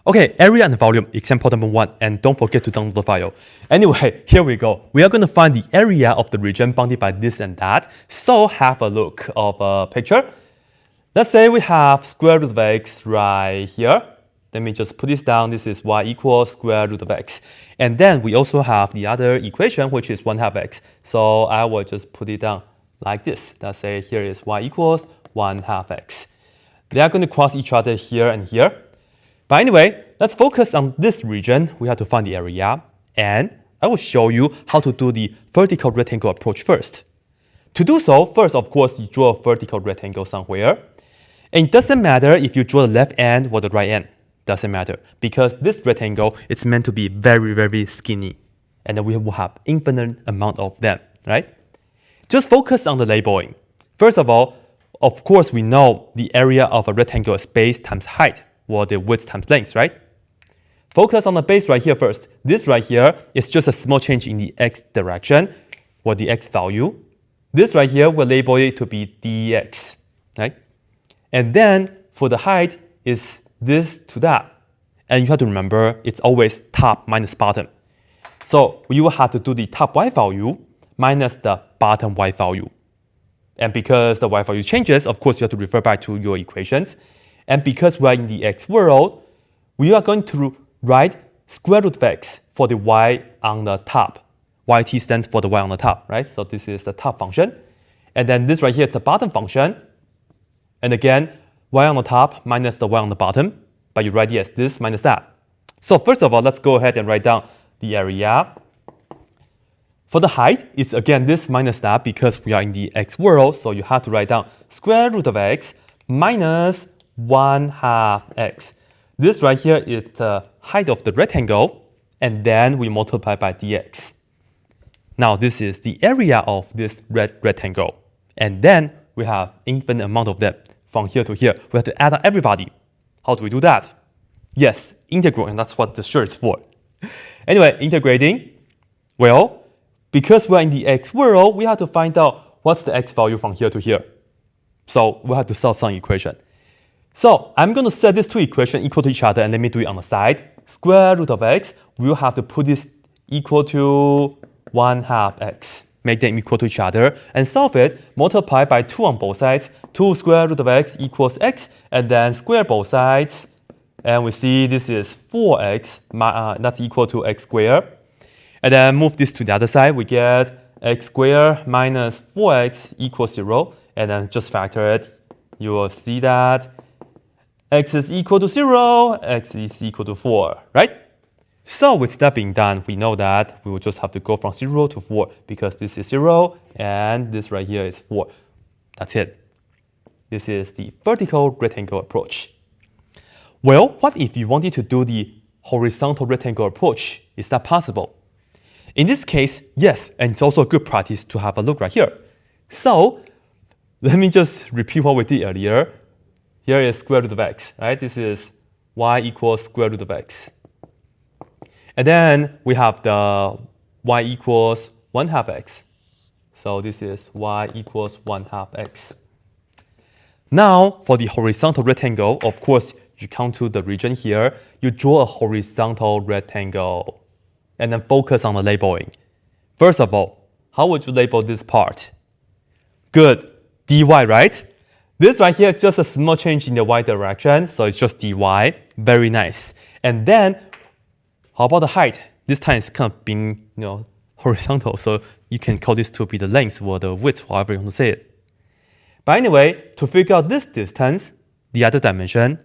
Okay, area and volume, example number 1, and don't forget to download the file. Anyway, here we go. We are going to find the area of the region bounded by this and that. So have a look of a picture. Let's say we have square root of x right here. Let me just put this down. This is y equals square root of x. And then we also have the other equation, which is 1/2 x. So I will just put it down like this. Let's say here is y equals 1/2 x. They are going to cross each other here and here. But anyway, let's focus on this region. We have to find the area. And I will show you how to do the vertical rectangle approach first. To do so, first, of course, you draw a vertical rectangle somewhere. And it doesn't matter if you draw the left end or the right end. Doesn't matter. Because this rectangle is meant to be very, very skinny. And then we will have infinite amount of them, right? Just focus on the labeling. First of all, of course, we know the area of a rectangle is base times height, or the width times length, right? Focus on the base right here first. This right here is just a small change in the x direction, or the x value. This right here, we'll label it to be dx, right? And then for the height is this to that. And you have to remember, it's always top minus bottom. So you will have to do the top y value minus the bottom y value. And because the y value changes, of course, you have to refer back to your equations. And because we are in the x world, we are going to write square root of x for the y on the top. Yt stands for the y on the top, right? So this is the top function. And then this right here is the bottom function. And again, y on the top minus the y on the bottom. But you write it as this minus that. So first of all, let's go ahead and write down the area. For the height, it's again this minus that because we are in the x world. So you have to write down square root of x minus 1/2 x. This right here is the height of the rectangle, and then we multiply by dx. Now this is the area of this rectangle, and then we have infinite amount of that from here to here. We have to add up everybody. How do we do that? Yes, integral, and that's what the shirt is for. Anyway, integrating, well, because we're in the x world, we have to find out what's the x value from here to here. So we have to solve some equation. So I'm going to set these two equations equal to each other, and let me do it on the side. Square root of x, we'll have to put this equal to 1/2 x. Make them equal to each other and solve it. Multiply by 2 on both sides. 2 square root of x equals x, and then square both sides. And we see this is 4x, that's equal to x squared. And then move this to the other side. We get x squared minus 4x equals 0. And then just factor it. You will see that x is equal to 0, x is equal to 4, right? So with that being done, we know that we will just have to go from 0 to 4 because this is 0 and this right here is 4. That's it. This is the vertical rectangle approach. Well, what if you wanted to do the horizontal rectangle approach? Is that possible? In this case, yes, and it's also a good practice to have a look right here. So let me just repeat what we did earlier. Here is square root of x, right? This is y equals square root of x. And then we have the y equals 1/2 x. So this is y equals 1/2 x. Now, for the horizontal rectangle, of course, you come to the region here. You draw a horizontal rectangle. And then focus on the labeling. First of all, how would you label this part? Good, dy, right? This right here is just a small change in the y direction, so it's just dy. Very nice. And then, how about the height? This time it's kind of being, horizontal, so you can call this to be the length or the width, however you want to say it. But anyway, to figure out this distance, the other dimension,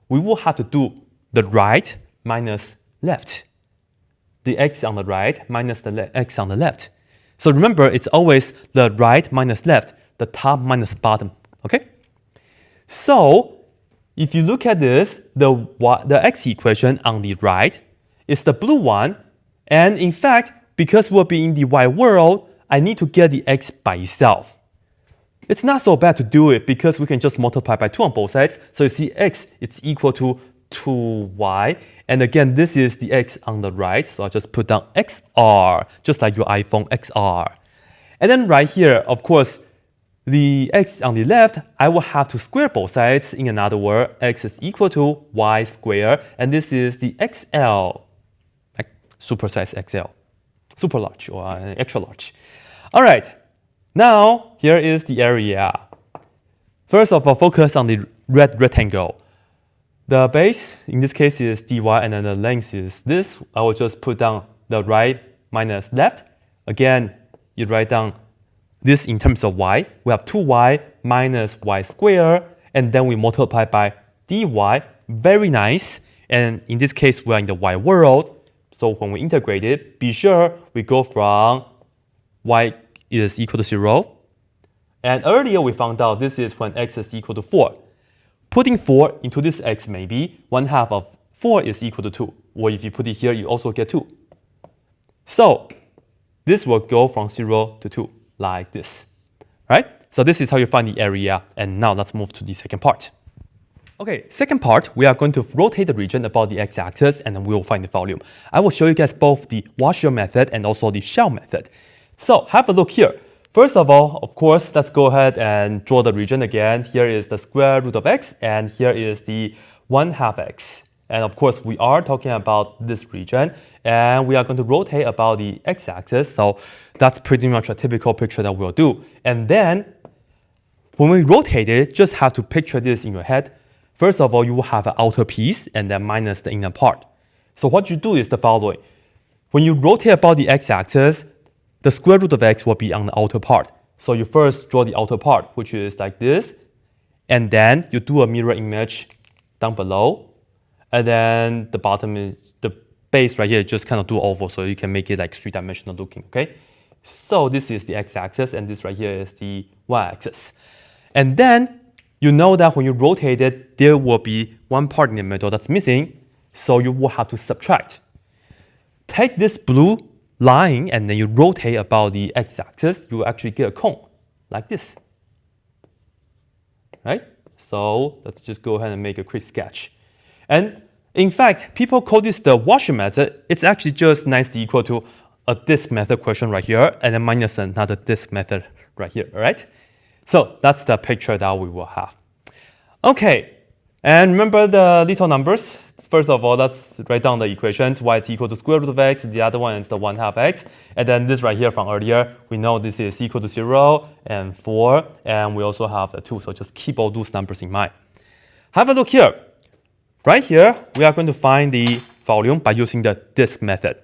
we will have to do the right minus left. The x on the right minus the x on the left. So remember, it's always the right minus left, the top minus bottom, okay? So, if you look at this, the x equation on the right is the blue one. And in fact, because we'll be in the y world, I need to get the x by itself. It's not so bad to do it because we can just multiply by 2 on both sides. So you see x, it's equal to 2y. And again, this is the x on the right. So I'll just put down XR, just like your iPhone XR. And then right here, of course, the x on the left, I will have to square both sides. In another word, x is equal to y squared, and this is the XL, like supersize XL, super large or extra large. All right, now here is the area. First of all, focus on the red rectangle. The base, in this case, is dy, and then the length is this. I will just put down the right minus left. Again, you write down this in terms of y. We have 2y minus y squared, and then we multiply by dy. Very nice. And in this case, we are in the y world. So when we integrate it, be sure we go from y is equal to 0. And earlier we found out this is when x is equal to 4. Putting 4 into this x maybe, 1/2 of 4 is equal to 2. Or if you put it here, you also get 2. So this will go from 0 to 2, like this. Right? So this is how you find the area. And now let's move to the second part. Okay, second part, we are going to rotate the region about the x-axis, and then we will find the volume. I will show you guys both the washer method and also the shell method. So have a look here. First of all, of course, let's go ahead and draw the region again. Here is the square root of x, and here is the 1/2 x. And of course, we are talking about this region, and we are going to rotate about the x-axis. So that's pretty much a typical picture that we'll do. And then, when we rotate it, just have to picture this in your head. First of all, you will have an outer piece, and then minus the inner part. So what you do is the following. When you rotate about the x-axis, the square root of x will be on the outer part. So you first draw the outer part, which is like this. And then you do a mirror image down below. And then the bottom is the base right here, just kind of do oval so you can make it like three-dimensional looking, okay? So this is the x-axis, and this right here is the y-axis. And then you know that when you rotate it, there will be one part in the middle that's missing. So you will have to subtract. Take this blue line and then you rotate about the x-axis, you will actually get a cone like this. Right? So let's just go ahead and make a quick sketch. And in fact, people call this the washer method. It's actually just nicely equal to a disk method question right here, and then minus another disk method right here, all right? So that's the picture that we will have. Okay, and remember the little numbers. First of all, let's write down the equations. Y is equal to square root of x. The other one is the 1/2 x. And then this right here from earlier, we know this is equal to 0 and 4. And we also have the 2. So just keep all those numbers in mind. Have a look here. Right here, we are going to find the volume by using the disk method.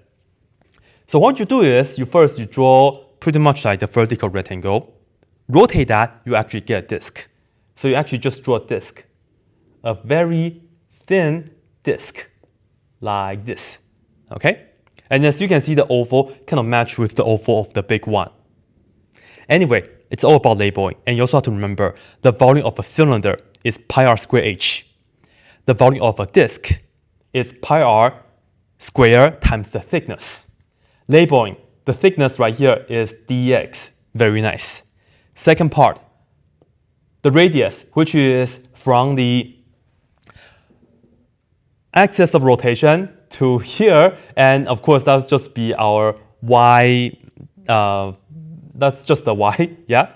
So what you do is, you draw pretty much like the vertical rectangle. Rotate that, you actually get a disk. So you actually just draw a disk. A very thin disk, like this, okay? And as you can see, the oval kind of match with the oval of the big one. Anyway, it's all about labeling, and you also have to remember the volume of a cylinder is pi r squared h. The volume of a disk is pi r squared times the thickness. Labeling, the thickness right here is dx, very nice. Second part, the radius, which is from the axis of rotation to here, and of course that'll just be our y, that's just the y, yeah?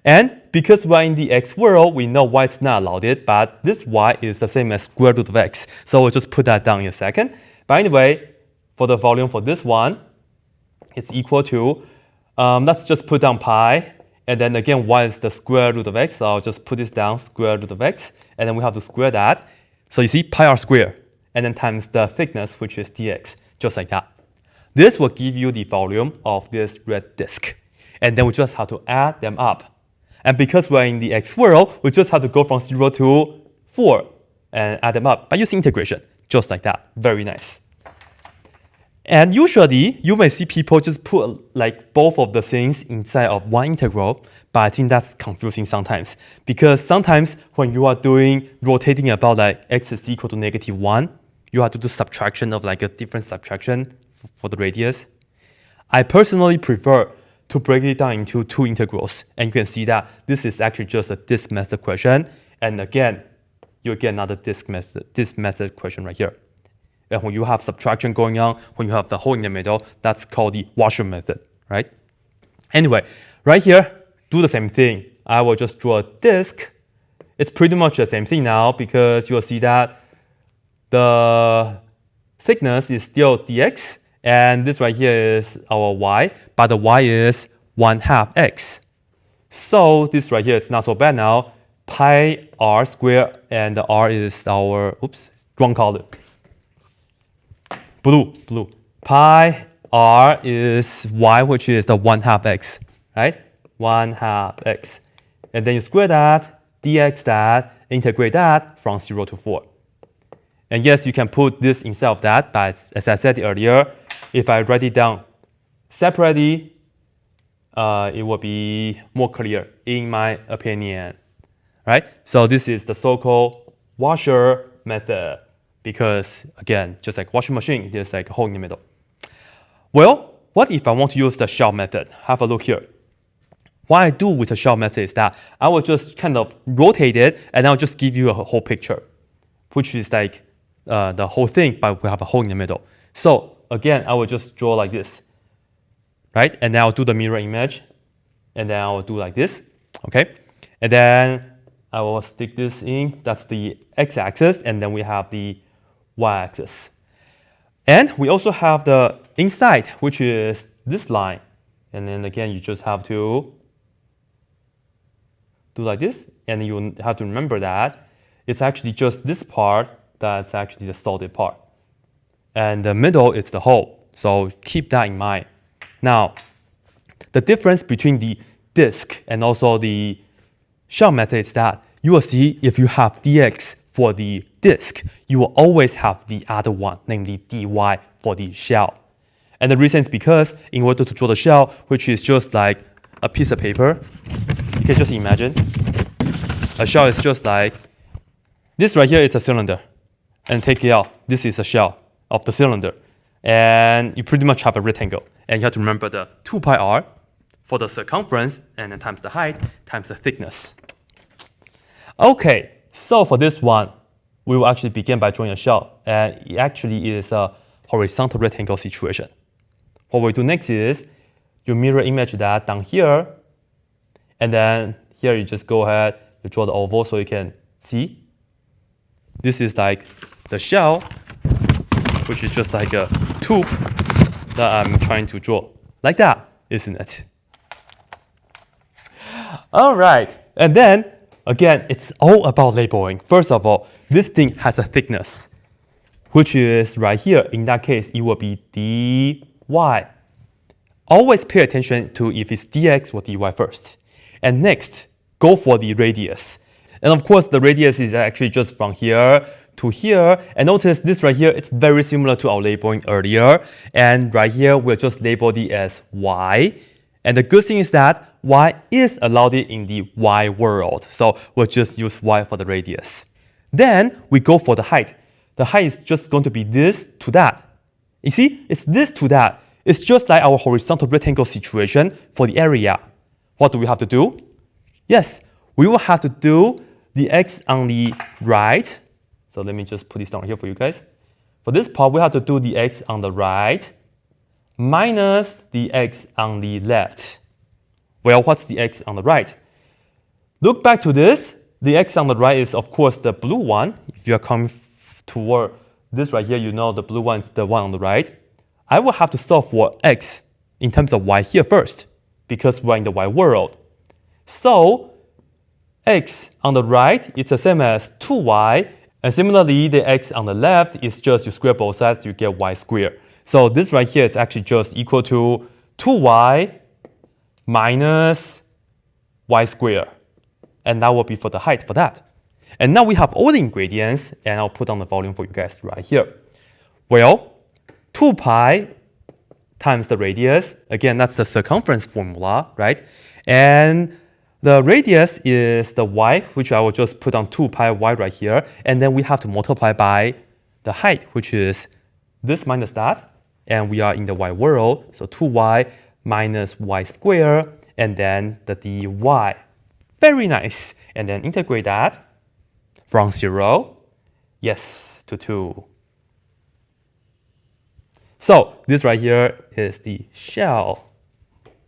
And because we're in the x world, we know y is not allowed it, but this y is the same as square root of x. So we'll just put that down in a second. But anyway, for the volume for this one, it's equal to, let's just put down pi, and then again, y is the square root of x, so I'll just put this down, square root of x, and then we have to square that. So you see pi r squared, and then times the thickness, which is dx, just like that. This will give you the volume of this red disk. And then we just have to add them up. And because we're in the x world, we just have to go from 0 to 4 and add them up by using integration, just like that. Very nice. And usually, you may see people just put like both of the things inside of one integral, but I think that's confusing sometimes. Because sometimes when you are doing rotating about like x is equal to -1, you have to do subtraction of like a different subtraction for the radius. I personally prefer to break it down into two integrals. And you can see that this is actually just a disk method question. And again, you'll get another disk method question right here. And when you have subtraction going on, when you have the hole in the middle, that's called the washer method, right? Anyway, right here, do the same thing. I will just draw a disk. It's pretty much the same thing now because you'll see that the thickness is still dx, and this right here is our y, but the y is 1/2 x. So this right here is not so bad now. Pi r squared, and the r is our, oops, wrong color. Blue. Pi r is y, which is the 1/2 x, right? 1/2 x. And then you square that, dx that, integrate that from 0 to 4. And yes, you can put this inside of that, but as I said earlier, if I write it down separately, it will be more clear, in my opinion. Right? So this is the so-called washer method, because again, just like washing machine, there's like a hole in the middle. Well, what if I want to use the shell method? Have a look here. What I do with the shell method is that I will just kind of rotate it, and I'll just give you a whole picture, which is like the whole thing, but we have a hole in the middle. So again, I will just draw like this, right? And then I'll do the mirror image, and then I'll do like this, okay? And then I will stick this in. That's the x-axis, and then we have the y-axis. And we also have the inside, which is this line. And then again, you just have to do like this, and you have to remember that it's actually just this part that's actually the solid part. And the middle is the hole. So keep that in mind. Now, the difference between the disk and also the shell method is that you will see if you have dx for the disk, you will always have the other one, namely dy for the shell. And the reason is because in order to draw the shell, which is just like a piece of paper, you can just imagine a shell is just like this right here. It's a cylinder, and take it out. This is a shell of the cylinder, and you pretty much have a rectangle. And you have to remember the 2 pi r for the circumference, and then times the height times the thickness. Okay, so for this one, we will actually begin by drawing a shell, and it actually is a horizontal rectangle situation. What we do next is you mirror image that down here, and then here you just go ahead, you draw the oval so you can see. This is like the shell, which is just like a tube that I'm trying to draw. Like that, isn't it? All right, and then again, it's all about labeling. First of all, this thing has a thickness, which is right here. In that case, it will be dy. Always pay attention to if it's dx or dy first. And next, go for the radius. And of course, the radius is actually just from here to here. And notice this right here, it's very similar to our labeling earlier. And right here, we'll just label it as y. And the good thing is that y is allowed in the y world. So we'll just use y for the radius. Then we go for the height. The height is just going to be this to that. You see, it's this to that. It's just like our horizontal rectangle situation for the area. What do we have to do? Yes, we will have to do the x on the right. So let me just put this down here for you guys. For this part, we have to do the x on the right minus the x on the left. Well, what's the x on the right? Look back to this. The x on the right is, of course, the blue one. If you are coming toward this right here, you know the blue one is the one on the right. I will have to solve for x in terms of y here first, because we're in the y world. So x on the right is the same as 2y, and similarly, the x on the left is just you square both sides, you get y squared. So this right here is actually just equal to 2y minus y squared. And that will be for the height for that. And now we have all the ingredients, and I'll put on the volume for you guys right here. Well, 2 pi times the radius, again, that's the circumference formula, right? And the radius is the y, which I will just put on 2 pi y right here. And then we have to multiply by the height, which is this minus that. And we are in the y world, so 2y minus y squared, and then the dy. Very nice. And then integrate that from 0, yes, to 2. So this right here is the shell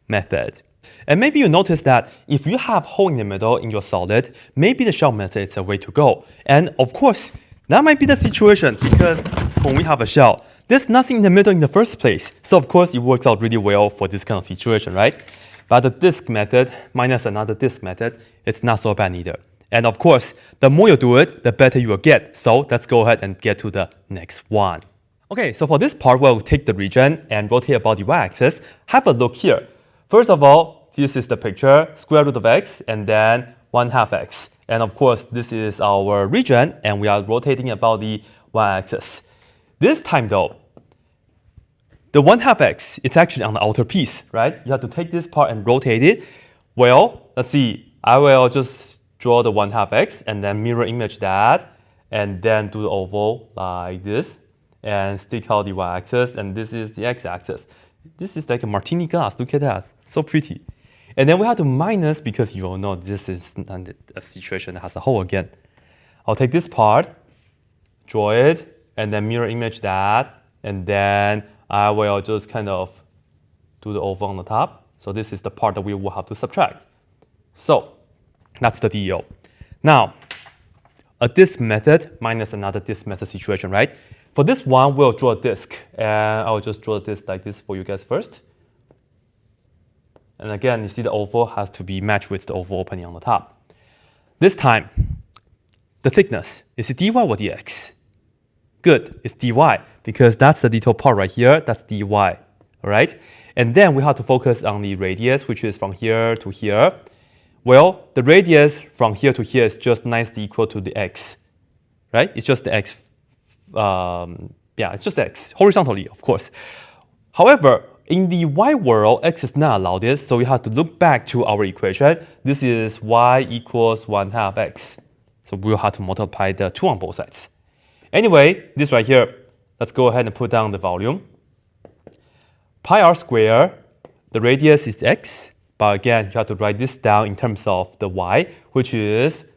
method. And maybe you notice that if you have hole in the middle in your solid, maybe the shell method is a way to go. And of course, that might be the situation because when we have a shell, there's nothing in the middle in the first place. So of course, it works out really well for this kind of situation, right? But the disk method minus another disk method, it's not so bad either. And of course, the more you do it, the better you will get. So let's go ahead and get to the next one. Okay, so for this part, we'll take the region and rotate about the y-axis. Have a look here. First of all, this is the picture, square root of x, and then 1/2 x. And of course, this is our region, and we are rotating about the y-axis. This time though, the 1/2 x, it's actually on the outer piece, right? You have to take this part and rotate it. Well, let's see. I will just draw the 1/2 x and then mirror image that, and then do the oval like this, and stick out the y-axis, and this is the x-axis. This is like a martini glass. Look at that. So pretty. And then we have to minus because you all know this is a situation that has a hole again. I'll take this part, draw it, and then mirror image that, and then I will just kind of do the oval on the top. So this is the part that we will have to subtract. So that's the DEO. Now, a disk method minus another disk method situation, right? For this one, we'll draw a disk, and I'll just draw a disk like this for you guys first. And again, you see the oval has to be matched with the oval opening on the top. This time, the thickness, is it dy or dx? Good, it's dy, because that's the little part right here, that's dy, all right? And then we have to focus on the radius, which is from here to here. Well, the radius from here to here is just nicely equal to the x, right? It's just the x. It's just x, horizontally, of course. However, in the y world, x is not allowed this, so we have to look back to our equation. This is y equals 1/2 x. So we'll have to multiply the 2 on both sides. Anyway, this right here, let's go ahead and put down the volume. Pi r squared, the radius is x, but again, you have to write this down in terms of the y, which is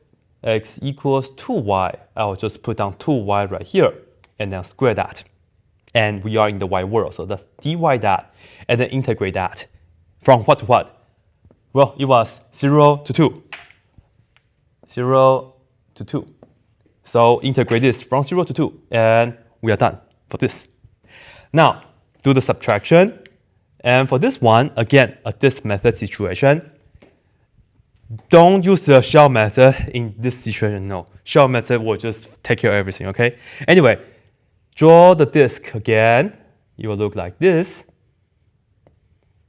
x equals 2y. I'll just put down 2y right here, and then square that. And we are in the y world, so that's dy that, and then integrate that. From what to what? Well, it was 0 to 2. 0 to 2. So integrate this from 0 to 2, and we are done for this. Now, do the subtraction. And for this one, again, a disk method situation. Don't use the shell method in this situation, no. Shell method will just take care of everything, okay? Anyway, draw the disk again. It will look like this.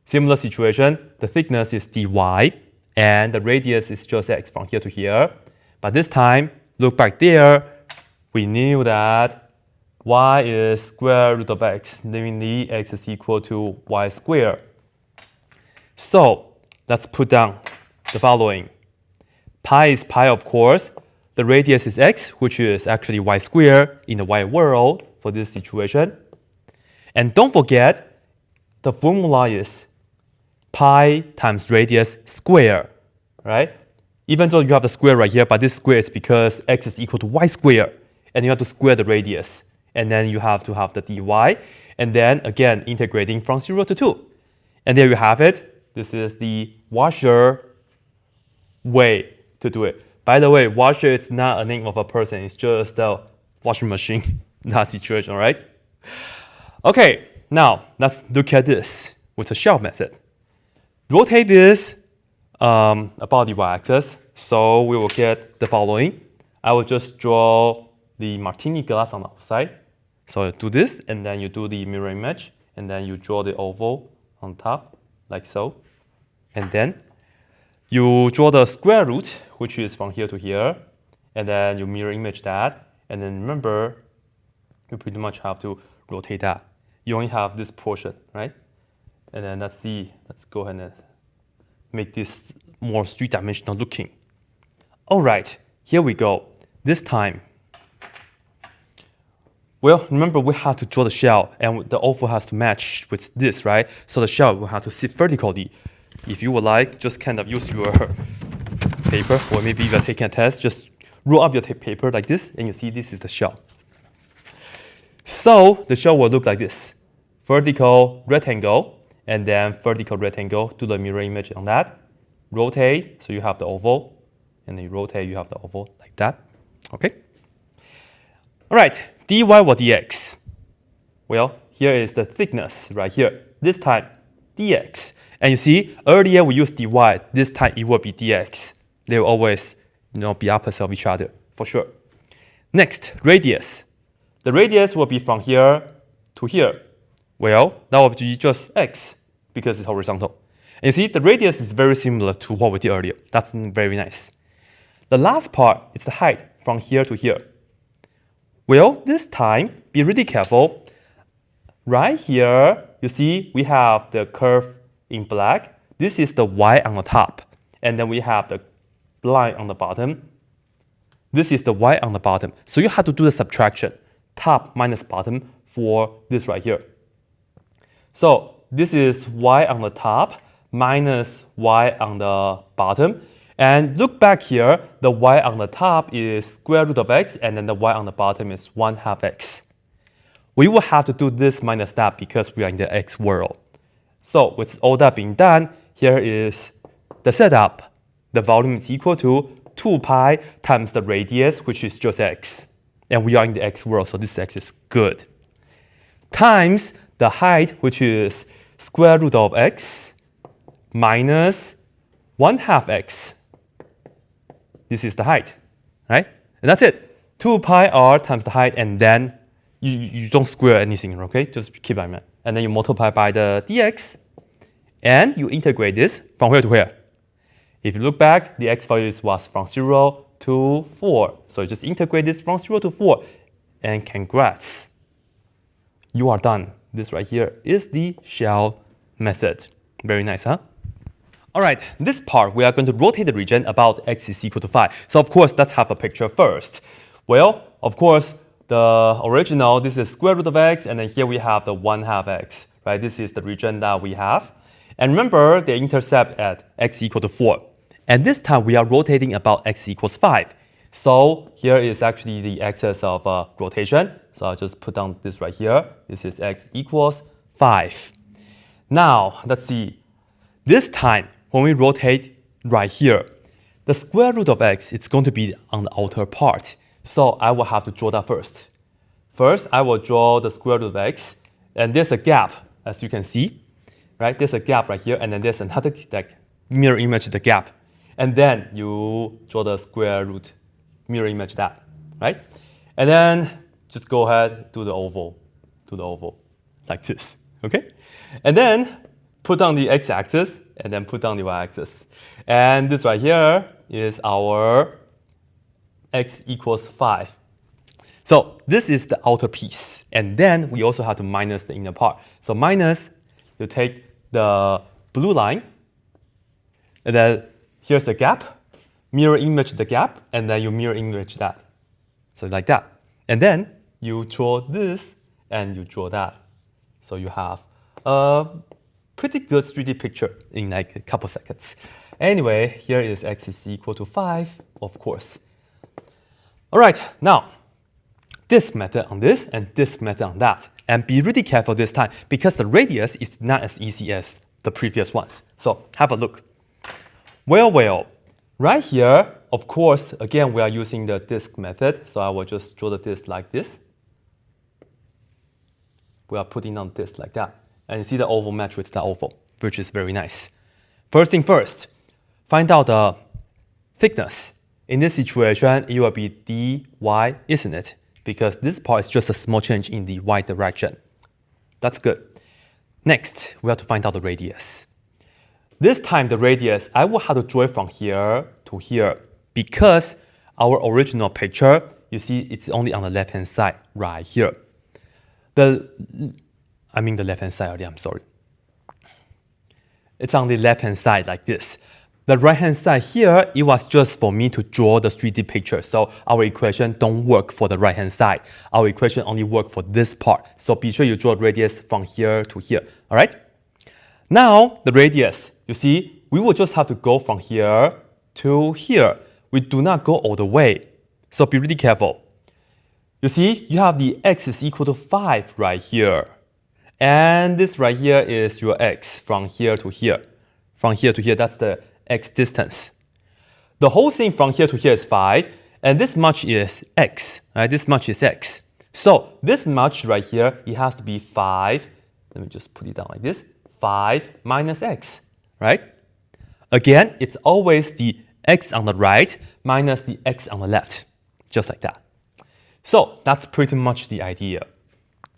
Similar situation, the thickness is dy, and the radius is just x from here to here. But this time, look back there, we knew that y is square root of x, namely x is equal to y squared. So let's put down the following. Pi is pi, of course. The radius is x, which is actually y squared in the y world for this situation. And don't forget, the formula is pi times radius squared, right? Even though you have the square right here, but this square is because x is equal to y squared, and you have to square the radius. And then you have to have the dy, and then again, integrating from 0 to 2. And there you have it. This is the Washer way to do it. By the way, Washer is not a name of a person. It's just a washing machine in that situation, right? Okay, now let's look at this with the shell method. Rotate this about the y-axis, so we will get the following. I will just draw the martini glass on the outside. So do this, and then you do the mirror image, and then you draw the oval on top, like so. And then you draw the square root, which is from here to here, and then you mirror image that. And then remember, you pretty much have to rotate that. You only have this portion, right? And then let's go ahead and make this more three-dimensional looking. All right, here we go. This time, well, remember we have to draw the shell, and the oval has to match with this, right? So the shell will have to sit vertically. If you would like, just kind of use your paper, or maybe if you're taking a test, just roll up your paper like this, and you see this is the shell. So the shell will look like this. Vertical rectangle, and then vertical rectangle, do the mirror image on that. Rotate, so you have the oval, and then you rotate, you have the oval like that. Okay? All right, dy or dx? Well, here is the thickness right here. This time, dx. And you see, earlier we used dy, this time it will be dx. They will always, be opposite of each other, for sure. Next, radius. The radius will be from here to here. Well, that will be just x, because it's horizontal. And you see, the radius is very similar to what we did earlier. That's very nice. The last part is the height from here to here. Well, this time, be really careful. Right here, you see, we have the curve in black. This is the y on the top. And then we have the line on the bottom. This is the y on the bottom. So you have to do the subtraction, top minus bottom, for this right here. So this is y on the top minus y on the bottom. And look back here, the y on the top is square root of x, and then the y on the bottom is 1/2 x. We will have to do this minus that because we are in the x world. So with all that being done, here is the setup. The volume is equal to 2 pi times the radius, which is just x. And we are in the x world, so this x is good. Times the height, which is square root of x minus 1/2 x. This is the height, right? And that's it. 2 pi r times the height, and then you don't square anything, okay? Just keep that in mind. And then you multiply by the dx, and you integrate this from where to where? If you look back, the x value was from 0 to 4. So you just integrate this from 0 to 4, and congrats. You are done. This right here is the shell method. Very nice, huh? All right, this part, we are going to rotate the region about x is equal to 5. So of course, let's have a picture first. Well, of course, the original, this is square root of x, and then here we have the 1/2 x, right? This is the region that we have. And remember, they intercept at x equal to 4. And this time, we are rotating about x equals 5. So here is actually the axis of rotation. So I'll just put down this right here. This is x equals 5. Now, let's see. This time, when we rotate right here, the square root of x is going to be on the outer part. So I will have to draw that first. First, I will draw the square root of x, and there's a gap, as you can see, right? There's a gap right here, and then there's another mirror image the gap. And then you draw the square root, mirror image that, right? And then just go ahead, do the oval, like this, okay? And then put down the x-axis, and then put down the y-axis. And this right here is our x equals 5. So this is the outer piece. And then we also have to minus the inner part. So minus, you take the blue line, and then here's the gap, mirror image the gap, and then you mirror image that. So like that. And then you draw this, and you draw that. So you have a pretty good 3D picture in like a couple seconds. Anyway, here is x is equal to 5, of course. All right, now, this method on this and this method on that. And be really careful this time because the radius is not as easy as the previous ones. So have a look. Well, right here, of course, again, we are using the disk method. So I will just draw the disk like this. We are putting on disk like that. And you see the oval match with the oval, which is very nice. First thing first, find out the thickness. In this situation, it will be dy, isn't it? Because this part is just a small change in the y direction. That's good. Next, we have to find out the radius. This time, the radius, I will have to draw it from here to here because our original picture, you see, it's only on the left-hand side right here. The left-hand side already, I'm sorry. It's on the left-hand side like this. The right-hand side here, it was just for me to draw the 3D picture. So our equation don't work for the right-hand side. Our equation only work for this part. So be sure you draw radius from here to here, all right? Now, the radius, you see, we will just have to go from here to here. We do not go all the way. So be really careful. You see, you have the x is equal to 5 right here. And this right here is your x from here to here. From here to here, that's the x distance. The whole thing from here to here is 5, and this much is x, right? This much is x. So this much right here, it has to be 5. Let me just put it down like this. 5 minus x, right? Again, it's always the x on the right minus the x on the left, just like that. So that's pretty much the idea.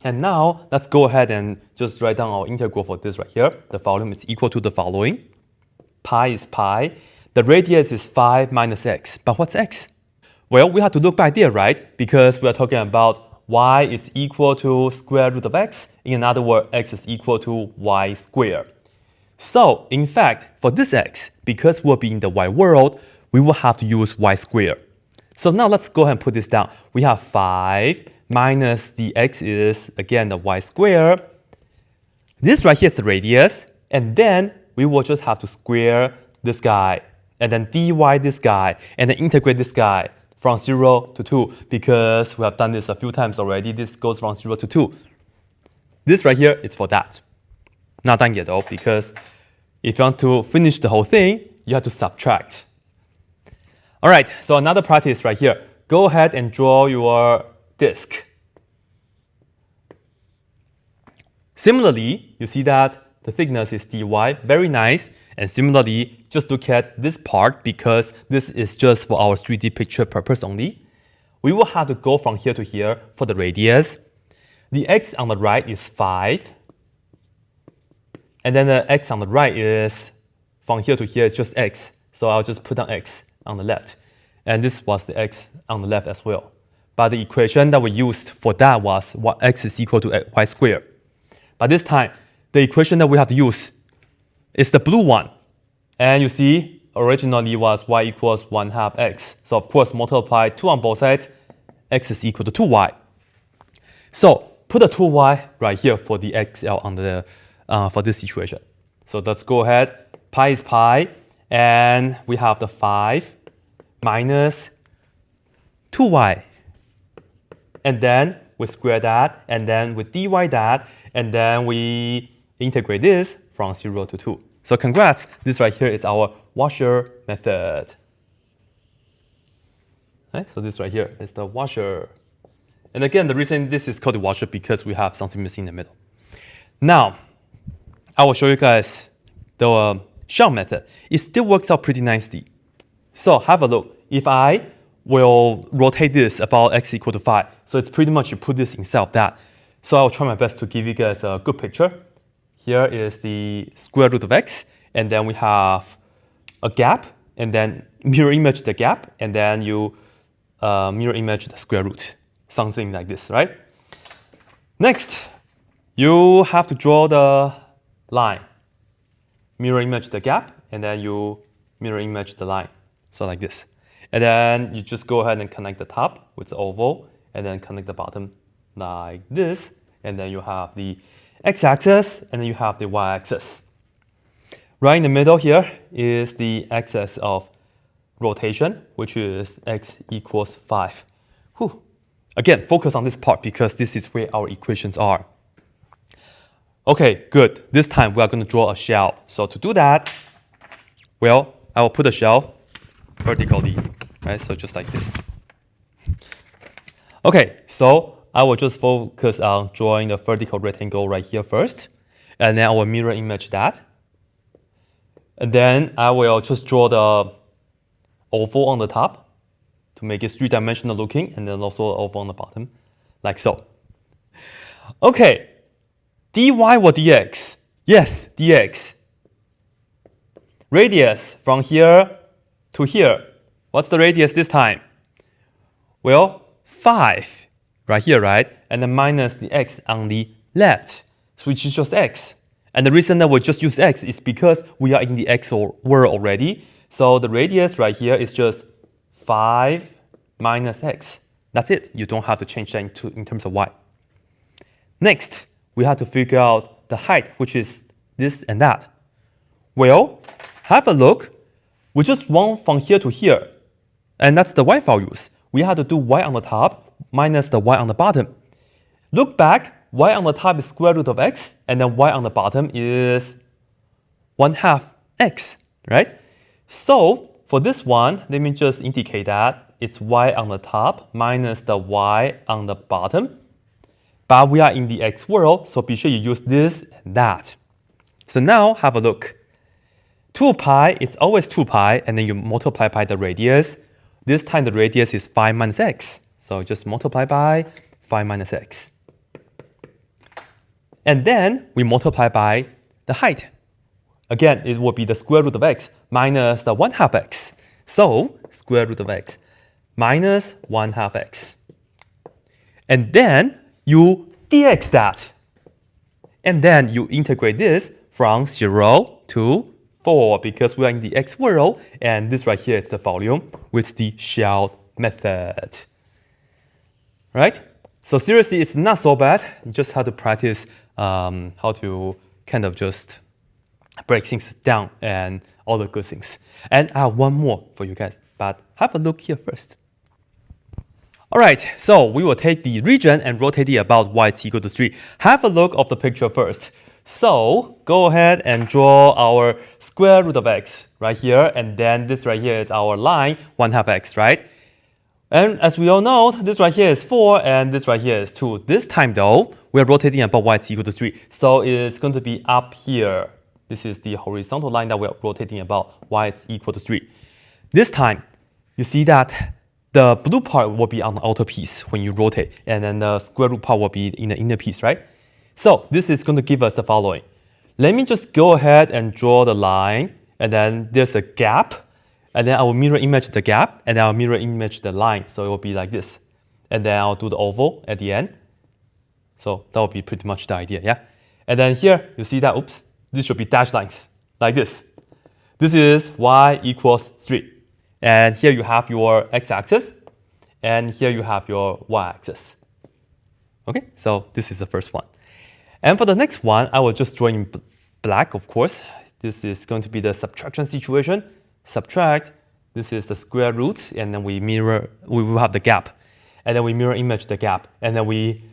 And now let's go ahead and just write down our integral for this right here. The volume is equal to the following. Pi is pi. The radius is 5 minus x. But what's x? Well, we have to look back there, right? Because we are talking about y is equal to square root of x. In other words, x is equal to y squared. So, in fact, for this x, because we'll be in the y world, we will have to use y squared. So now let's go ahead and put this down. We have 5 minus the x is, again, the y squared. This right here is the radius. And then we will just have to square this guy. And then dy this guy. And then integrate this guy from 0 to 2. Because we have done this a few times already. This goes from 0 to 2. This right here is for that. Not done yet though, because if you want to finish the whole thing, you have to subtract. All right, so another practice right here. Go ahead and draw your disk. Similarly, you see that the thickness is dy, very nice. And similarly, just look at this part because this is just for our 3D picture purpose only. We will have to go from here to here for the radius. The x on the right is 5. And then the x on the right is, from here to here, is just x. So I'll just put down x on the left. And this was the x on the left as well. But the equation that we used for that was what x is equal to y squared. But this time, the equation that we have to use is the blue one. And you see, originally was y equals 1/2 x. So of course, multiply 2 on both sides, x is equal to 2y. So put a 2y right here for the xl on the for this situation. So let's go ahead. Pi is pi, and we have the 5 minus 2y. And then we square that, and then we dy that, and then we integrate this from 0 to 2. So congrats, this right here is our washer method. Right? So this right here is the washer. And again, the reason this is called the washer because we have something missing in the middle. Now, I will show you guys the shell method. It still works out pretty nicely. So have a look. If I will rotate this about x equal to 5, so it's pretty much you put this inside of that. So I'll try my best to give you guys a good picture. Here is the square root of x, and then we have a gap, and then mirror image the gap, and then you mirror image the square root. Something like this, right? Next, you have to draw the line. Mirror image the gap, and then you mirror image the line. So like this. And then you just go ahead and connect the top with the oval, and then connect the bottom like this. And then you have the x-axis, and then you have the y-axis. Right in the middle here is the axis of rotation, which is x equals 5. Whew. Again, focus on this part because this is where our equations are. Okay, good. This time we are going to draw a shell. So to do that, well, I will put a shell vertically, right? So just like this. Okay, so I will just focus on drawing the vertical rectangle right here first. And then I will mirror image that. And then I will just draw the oval on the top to make it three-dimensional looking, and then also oval on the bottom, like so. Okay, dy or dx? Yes, dx. Radius from here to here. What's the radius this time? Well, 5 right here, right? And then minus the x on the left, which is just x. And the reason that we just use x is because we are in the x world already. So the radius right here is just 5 minus x. That's it. You don't have to change that in terms of y. Next, we have to figure out the height, which is this and that. Well, have a look. We just want from here to here. And that's the y values. We have to do y on the top minus the y on the bottom. Look back. y on the top is square root of x, and then y on the bottom is 1/2 x, right? So for this one, let me just indicate that it's y on the top minus the y on the bottom. But we are in the x world, so be sure you use this and that. So now have a look. 2 pi is always 2 pi, and then you multiply by the radius. This time the radius is 5 minus x. So just multiply by 5 minus x. And then we multiply by the height. Again, it will be the square root of x minus the 1/2 x. So square root of x minus 1/2 x. And then you dx that. And then you integrate this from 0 to 4 because we are in the x world, and this right here is the volume with the shell method. Right? So seriously, it's not so bad. You just have to practice how to kind of just break things down and all the good things. And I have one more for you guys, but have a look here first. All right, so we will take the region and rotate it about y is equal to 3. Have a look of the picture first. So go ahead and draw our square root of x right here, and then this right here is our line 1/2 x, right? And as we all know, this right here is 4 and this right here is 2. This time though, we're rotating about y is equal to 3. So it's going to be up here. This is the horizontal line that we're rotating about y is equal to 3. This time, you see that the blue part will be on the outer piece when you rotate, and then the square root part will be in the inner piece, right? So this is going to give us the following. Let me just go ahead and draw the line, and then there's a gap, and then I will mirror image the gap, and then I'll mirror image the line, so it will be like this. And then I'll do the oval at the end. So that will be pretty much the idea, yeah? And then here, you see that, oops, this should be dashed lines, like this. This is y equals 3. And here you have your x-axis, and here you have your y-axis. Okay, so this is the first one. And for the next one, I will just draw in black, of course. This is going to be the subtraction situation. Subtract, this is the square root, and then we will have the gap. And then we mirror image the gap, and then we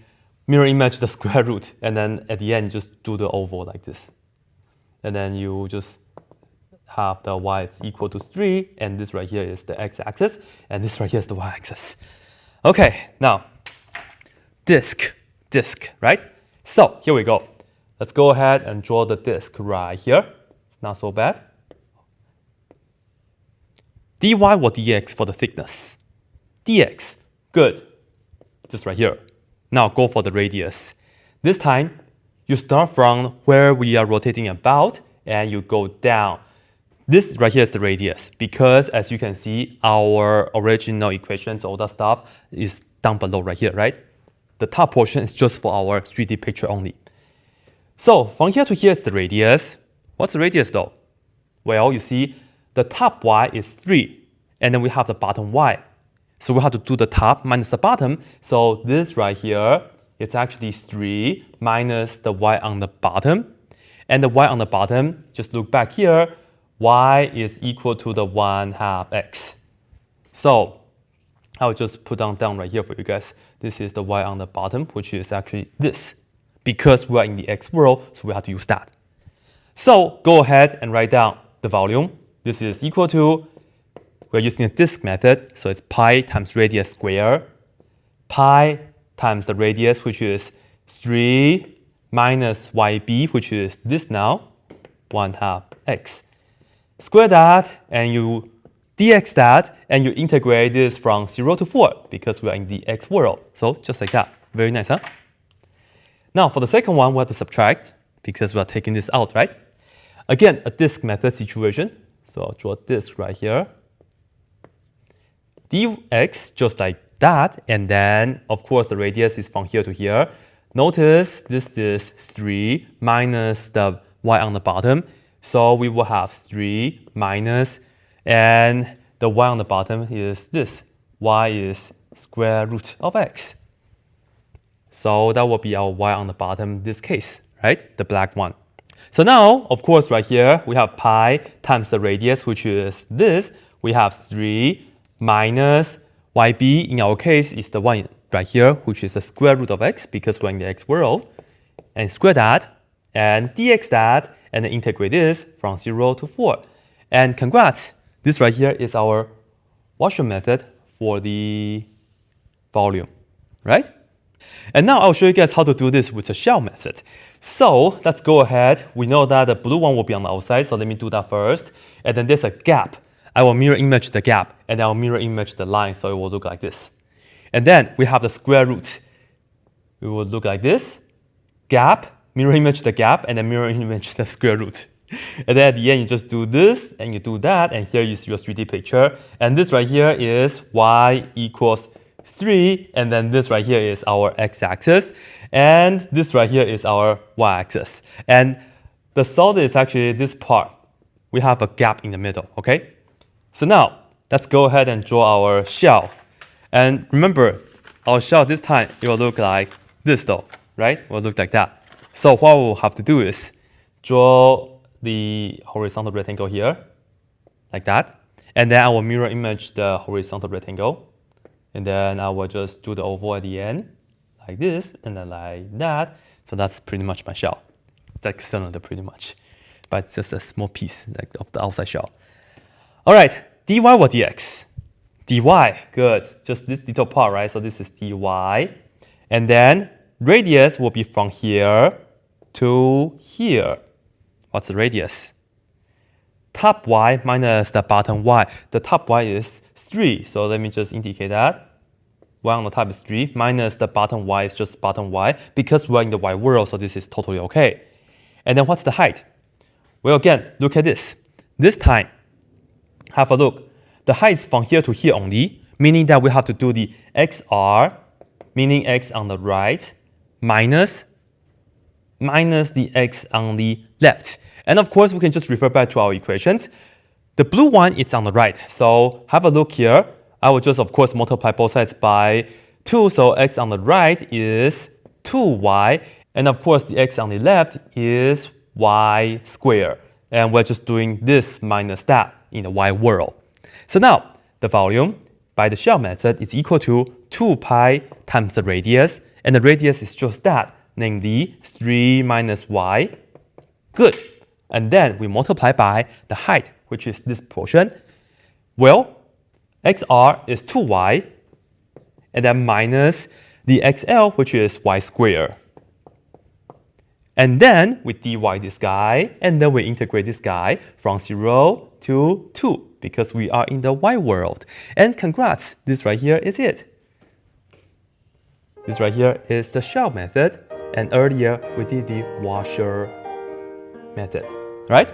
mirror image the square root, and then at the end, just do the oval like this. And then you just have the y is equal to 3, and this right here is the x-axis, and this right here is the y-axis. Okay, now, disk, right? So here we go. Let's go ahead and draw the disk right here. It's not so bad. dy or dx for the thickness? dx, good. Just right here. Now go for the radius. This time, you start from where we are rotating about, and you go down. This right here is the radius, because as you can see, our original equations, all that stuff is down below right here, right? The top portion is just for our 3D picture only. So from here to here is the radius. What's the radius though? Well, you see, the top y is 3, and then we have the bottom y. So we have to do the top minus the bottom. So this right here, it's actually 3 minus the y on the bottom. And the y on the bottom, just look back here, y is equal to the 1/2 x. So I'll just put down right here for you guys. This is the y on the bottom, which is actually this. Because we are in the x world, so we have to use that. So go ahead and write down the volume. This is equal to, we're using a disk method, so it's pi times radius square, pi times the radius, which is 3 minus yb, which is this now, 1/2 x. Square that, and you dx that, and you integrate this from 0 to 4, because we are in the x world. So just like that. Very nice, huh? Now for the second one, we have to subtract, because we are taking this out, right? Again, a disk method situation. So I'll draw a disk right here. dx, just like that, and then, of course, the radius is from here to here. Notice this is 3 minus the y on the bottom. So we will have 3 minus, and the y on the bottom is this. Y is square root of x. So that will be our y on the bottom in this case, right? The black one. So now, of course, right here, we have pi times the radius, which is this. We have 3 minus yb, in our case, is the one right here, which is the square root of x because we're in the x world, and square that, and dx that, and then integrate this from 0 to 4. And congrats, this right here is our Washoe method for the volume, right? And now I'll show you guys how to do this with the shell method. So let's go ahead. We know that the blue one will be on the outside, so let me do that first. And then there's a gap. I will mirror image the gap, and I'll mirror image the line, so it will look like this. And then we have the square root. It will look like this. Gap, mirror image the gap, and then mirror image the square root. And then at the end, you just do this, and you do that, and here is your 3D picture. And this right here is y equals 3, and then this right here is our x-axis, and this right here is our y-axis. And the solid is actually this part. We have a gap in the middle, okay? So now, let's go ahead and draw our shell. And remember, our shell this time, it will look like this though, right? It will look like that. So what we'll have to do is draw the horizontal rectangle here, like that. And then I will mirror image the horizontal rectangle. And then I will just do the oval at the end, like this, and then like that. So that's pretty much my shell. It's like cylinder pretty much. But it's just a small piece like of the outside shell. All right, dy or dx? dy, good. Just this little part, right? So this is dy. And then radius will be from here to here. What's the radius? Top y minus the bottom y. The top y is 3, so let me just indicate that. Y on the top is 3, minus the bottom y is just bottom y, because we're in the y world, so this is totally okay. And then what's the height? Well, again, look at this. This time, have a look. The height is from here to here only, meaning that we have to do the xr, meaning x on the right, minus the x on the left. And of course, we can just refer back to our equations. The blue one is on the right, so have a look here. I will just, of course, multiply both sides by 2, so x on the right is 2y, and of course, the x on the left is y squared. And we're just doing this minus that in the y world. So now, the volume by the shell method is equal to 2 pi times the radius, and the radius is just that, namely 3 minus y. Good. And then we multiply by the height, which is this portion. Well, xr is 2y, and then minus the xl, which is y squared. And then we dy this guy, and then we integrate this guy from 0 to 2, because we are in the y world. And congrats, this right here is it. This right here is the shell method, and earlier we did the washer method, right?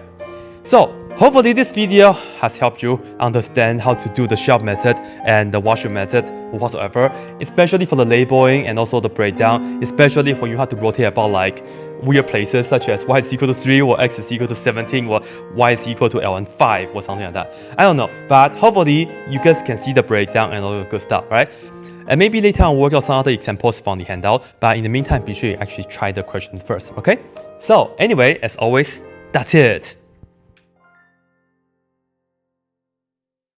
So hopefully this video has helped you understand how to do the shell method and the washer method whatsoever, especially for the labeling and also the breakdown, especially when you have to rotate about like weird places such as y is equal to 3 or x is equal to 17 or y is equal to ln5 or something like that. I don't know, but hopefully you guys can see the breakdown and all the good stuff, right? And maybe later on work out some other examples from the handout, but in the meantime, be sure you actually try the questions first, okay? So anyway, as always, that's it.